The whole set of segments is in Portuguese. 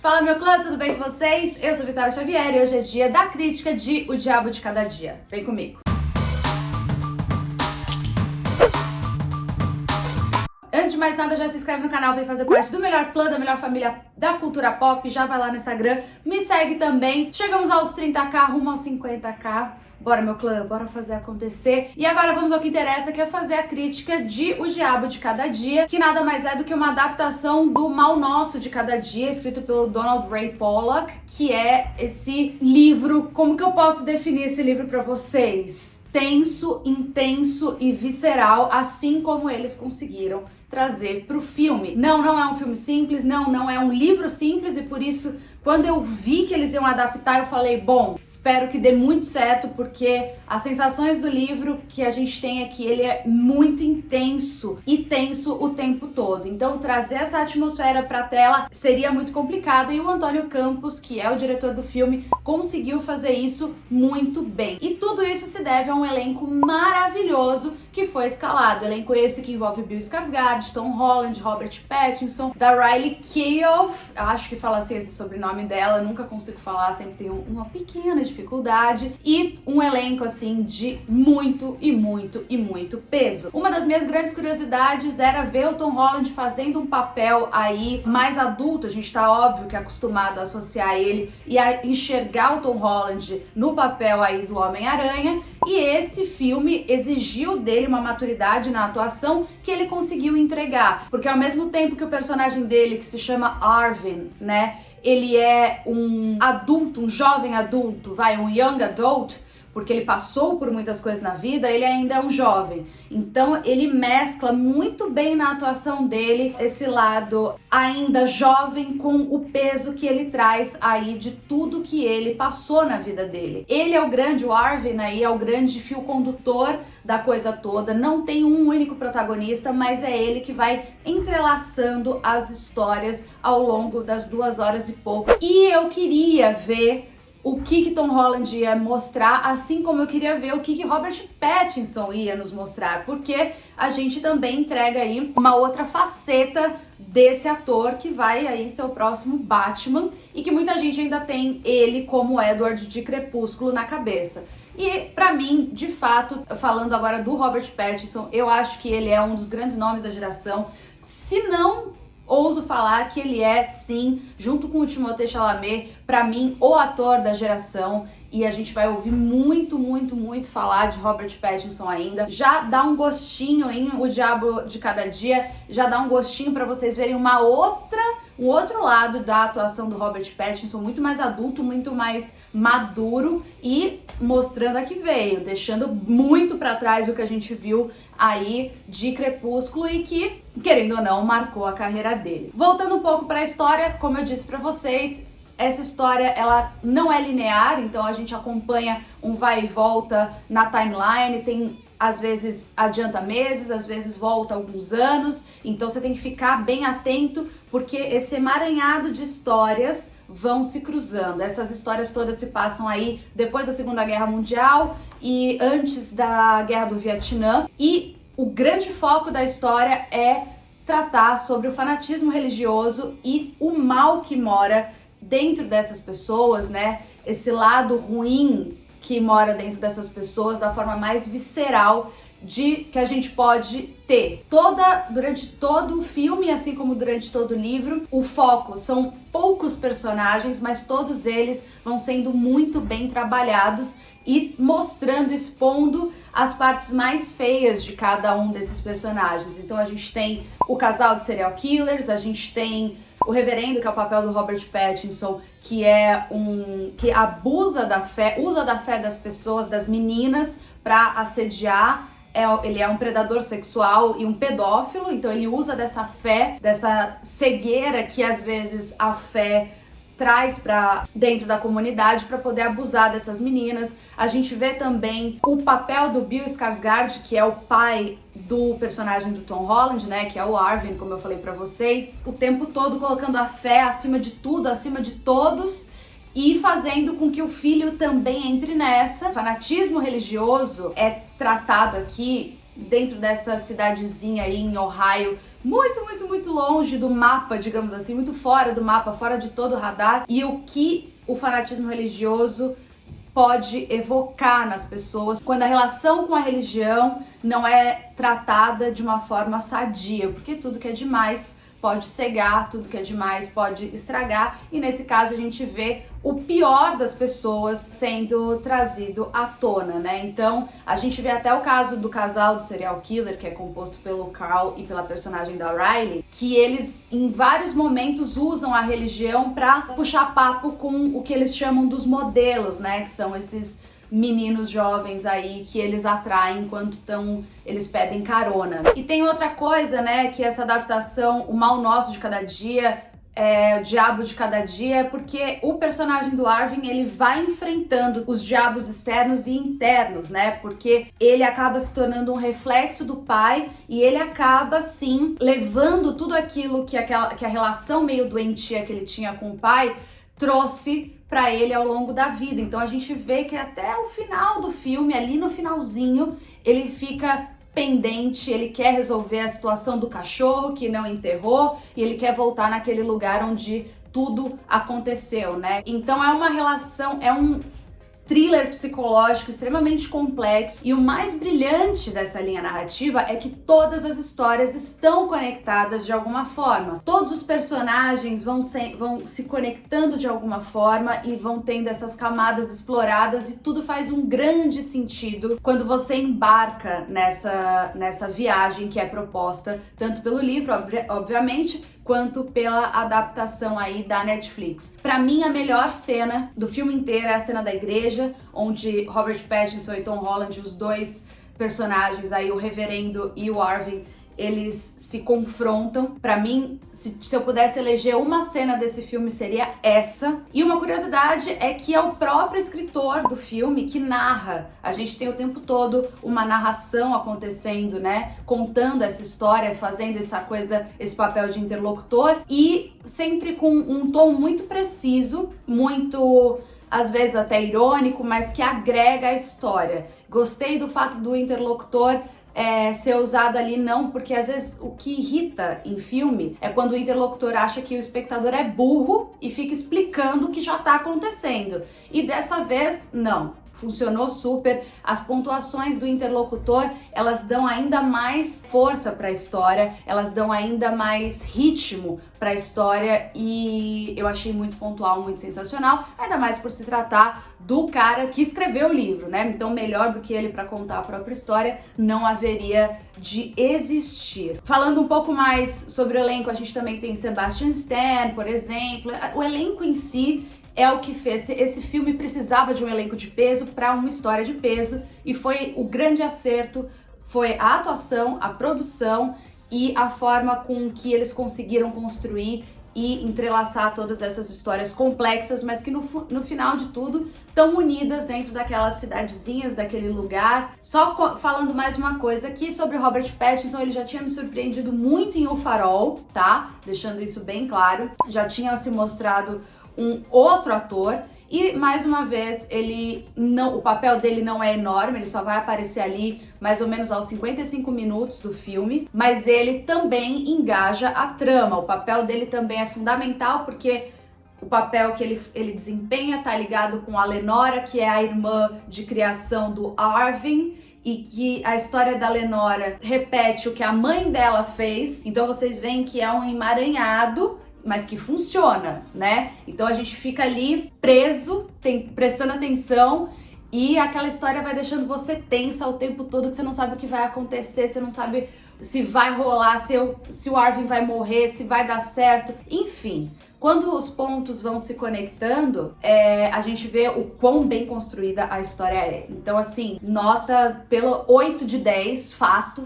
Fala meu clã, tudo bem com vocês? Eu sou Vitória Xavier e hoje é dia da crítica de O Diabo de Cada Dia. Vem comigo! Antes de mais nada, já se inscreve no canal, vem fazer parte do melhor clã, da melhor família da cultura pop. Já vai lá no Instagram, me segue também. Chegamos aos 30k, rumo aos 50k. Bora, meu clã, bora fazer acontecer. E agora vamos ao que interessa, que é fazer a crítica de O Diabo de Cada Dia, que nada mais é do que uma adaptação do Mal Nosso de Cada Dia, escrito pelo Donald Ray Pollock, que é esse livro. Como que eu posso definir esse livro pra vocês? Tenso, intenso e visceral, assim como eles conseguiram trazer pro filme. Não é um filme simples, não é um livro simples, e por isso, quando eu vi que eles iam adaptar, eu falei, bom, espero que dê muito certo, porque as sensações do livro que a gente tem aqui, ele é muito intenso e tenso o tempo todo. Então, trazer essa atmosfera pra tela seria muito complicado, e o Antônio Campos, que é o diretor do filme, conseguiu fazer isso muito bem. E tudo isso se deve a um elenco maravilhoso que foi escalado. Elenco esse que envolve Bill Skarsgård, Tom Holland, Robert Pattinson, da Riley Keough, acho que fala assim esse sobrenome dela, nunca consigo falar, sempre tenho uma pequena dificuldade, e um elenco assim de muito peso. Uma das minhas grandes curiosidades era ver o Tom Holland fazendo um papel aí mais adulto. A gente tá óbvio que acostumado a associar ele e a enxergar o Tom Holland no papel aí do Homem-Aranha, e esse filme exigiu dele uma maturidade na atuação que ele conseguiu entregar, porque ao mesmo tempo que o personagem dele, que se chama Arvin, né, ele é um adulto, um jovem adulto, um young adult, porque ele passou por muitas coisas na vida, ele ainda é um jovem. Então ele mescla muito bem na atuação dele esse lado ainda jovem com o peso que ele traz aí de tudo que ele passou na vida dele. Ele é o grande, o Arvin aí é o grande fio condutor da coisa toda, não tem um único protagonista, mas é ele que vai entrelaçando as histórias ao longo das 2 horas e pouco. E eu queria ver o que Tom Holland ia mostrar, assim como eu queria ver o que Robert Pattinson ia nos mostrar, porque a gente também entrega aí uma outra faceta desse ator que vai aí ser o próximo Batman, e que muita gente ainda tem ele como Edward de Crepúsculo na cabeça. E pra mim, de fato, falando agora do Robert Pattinson, eu acho que ele é um dos grandes nomes da geração, se não ouso falar que ele é, sim, junto com o Timothée Chalamet, pra mim, o ator da geração. E a gente vai ouvir muito falar de Robert Pattinson ainda. Já dá um gostinho em O Diabo de Cada Dia, já dá um gostinho pra vocês verem um outro lado da atuação do Robert Pattinson, muito mais adulto, muito mais maduro, e mostrando a que veio, deixando muito pra trás o que a gente viu aí de Crepúsculo e que, querendo ou não, marcou a carreira dele. Voltando um pouco pra história, como eu disse pra vocês, essa história, ela não é linear, então a gente acompanha um vai e volta na timeline, tem às vezes adianta meses, às vezes volta alguns anos, então você tem que ficar bem atento, porque esse emaranhado de histórias vão se cruzando. Essas histórias todas se passam aí depois da Segunda Guerra Mundial e antes da Guerra do Vietnã, e o grande foco da história é tratar sobre o fanatismo religioso e o mal que mora dentro dessas pessoas, né? Esse lado ruim que mora dentro dessas pessoas, da forma mais visceral que a gente pode ter. Durante todo o filme, assim como durante todo o livro, o foco são poucos personagens, mas todos eles vão sendo muito bem trabalhados e mostrando, expondo as partes mais feias de cada um desses personagens. Então a gente tem o casal de serial killers, a gente tem o reverendo, que é o papel do Robert Pattinson, que é que abusa da fé, usa da fé das pessoas, das meninas, pra assediar. Ele é um predador sexual e um pedófilo, então ele usa dessa fé, dessa cegueira que às vezes a fé traz pra dentro da comunidade para poder abusar dessas meninas. A gente vê também o papel do Bill Skarsgård, que é o pai do personagem do Tom Holland, né, que é o Arvin, como eu falei pra vocês, o tempo todo colocando a fé acima de tudo, acima de todos, e fazendo com que o filho também entre nessa. O fanatismo religioso é tratado aqui dentro dessa cidadezinha aí em Ohio, muito, muito, muito longe do mapa, digamos assim, muito fora do mapa, fora de todo o radar, e o que o fanatismo religioso pode evocar nas pessoas quando a relação com a religião não é tratada de uma forma sadia, porque tudo que é demais pode cegar, tudo que é demais pode estragar, e nesse caso a gente vê o pior das pessoas sendo trazido à tona, né? Então a gente vê até o caso do casal do serial killer, que é composto pelo Carl e pela personagem da Riley, que eles em vários momentos usam a religião para puxar papo com o que eles chamam dos modelos, né? Que são esses meninos jovens aí que eles atraem enquanto eles pedem carona. E tem outra coisa, né, que essa adaptação, O Mal Nosso de Cada Dia, o Diabo de Cada Dia, é porque o personagem do Arvin, ele vai enfrentando os diabos externos e internos, né, porque ele acaba se tornando um reflexo do pai e ele acaba, sim, levando tudo aquilo que a relação meio doentia que ele tinha com o pai trouxe para ele ao longo da vida. Então a gente vê que até o final do filme, ali no finalzinho, ele fica pendente, ele quer resolver a situação do cachorro que não enterrou e ele quer voltar naquele lugar onde tudo aconteceu, né? Então é uma relação, é um thriller psicológico extremamente complexo, e o mais brilhante dessa linha narrativa é que todas as histórias estão conectadas de alguma forma. Todos os personagens vão se conectando de alguma forma e vão tendo essas camadas exploradas, e tudo faz um grande sentido quando você embarca nessa viagem que é proposta tanto pelo livro, obviamente, quanto pela adaptação aí da Netflix. Pra mim, a melhor cena do filme inteiro é a cena da igreja, onde Robert Pattinson e Tom Holland, os dois personagens aí, o reverendo e o Arvin, eles se confrontam. Pra mim, se eu pudesse eleger uma cena desse filme, seria essa. E uma curiosidade é que é o próprio escritor do filme que narra. A gente tem o tempo todo uma narração acontecendo, né? Contando essa história, fazendo esse papel de interlocutor, e sempre com um tom muito preciso, muito, às vezes até irônico, mas que agrega a história. Gostei do fato do interlocutor ser usado ali, não, porque às vezes o que irrita em filme é quando o interlocutor acha que o espectador é burro e fica explicando o que já tá acontecendo. E dessa vez, não. Funcionou super. As pontuações do interlocutor, elas dão ainda mais força para a história, elas dão ainda mais ritmo para a história, e eu achei muito pontual, muito sensacional, ainda mais por se tratar do cara que escreveu o livro, né? Então, melhor do que ele para contar a própria história não haveria de existir. Falando um pouco mais sobre o elenco, a gente também tem Sebastian Stan, por exemplo. O elenco em si é o que fez. Esse filme precisava de um elenco de peso para uma história de peso, e foi o grande acerto, foi a atuação, a produção e a forma com que eles conseguiram construir e entrelaçar todas essas histórias complexas, mas que no final de tudo estão unidas dentro daquelas cidadezinhas, daquele lugar. Só falando mais uma coisa aqui sobre Robert Pattinson, ele já tinha me surpreendido muito em O Farol, tá? Deixando isso bem claro. Já tinha se mostrado um outro ator, e mais uma vez o papel dele não é enorme, ele só vai aparecer ali mais ou menos aos 55 minutos do filme, mas ele também engaja a trama. O papel dele também é fundamental, porque o papel que ele desempenha tá ligado com a Lenora, que é a irmã de criação do Arvin, e que a história da Lenora repete o que a mãe dela fez. Então vocês veem que é um emaranhado, mas que funciona, né? Então a gente fica ali preso, prestando atenção, e aquela história vai deixando você tensa o tempo todo, que você não sabe o que vai acontecer, você não sabe se vai rolar, se o Arvin vai morrer, se vai dar certo, enfim. Quando os pontos vão se conectando, a gente vê o quão bem construída a história é. Então, assim, nota pelo 8 de 10, fato.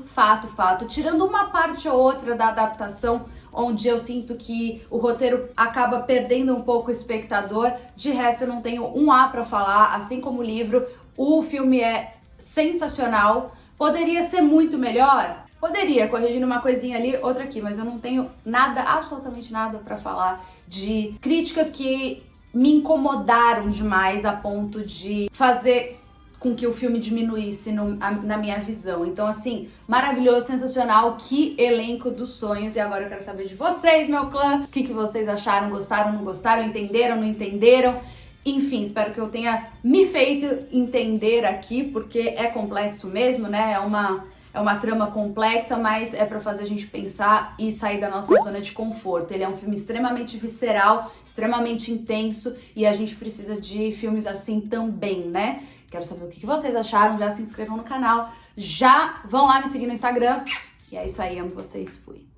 Tirando uma parte ou outra da adaptação, onde eu sinto que o roteiro acaba perdendo um pouco o espectador, de resto eu não tenho um A pra falar. Assim como o livro, o filme é sensacional. Poderia ser muito melhor? Poderia, corrigindo uma coisinha ali, outra aqui, mas eu não tenho nada, absolutamente nada pra falar de críticas que me incomodaram demais a ponto de fazer com que o filme diminuísse na minha visão. Então, assim, maravilhoso, sensacional, que elenco dos sonhos. E agora eu quero saber de vocês, meu clã, o que vocês acharam, gostaram, não gostaram, entenderam, não entenderam. Enfim, espero que eu tenha me feito entender aqui, porque é complexo mesmo, né? É uma trama complexa, mas é pra fazer a gente pensar e sair da nossa zona de conforto. Ele é um filme extremamente visceral, extremamente intenso, e a gente precisa de filmes assim também, né? Quero saber o que vocês acharam, já se inscrevam no canal, já vão lá me seguir no Instagram. E é isso aí, amo vocês, fui!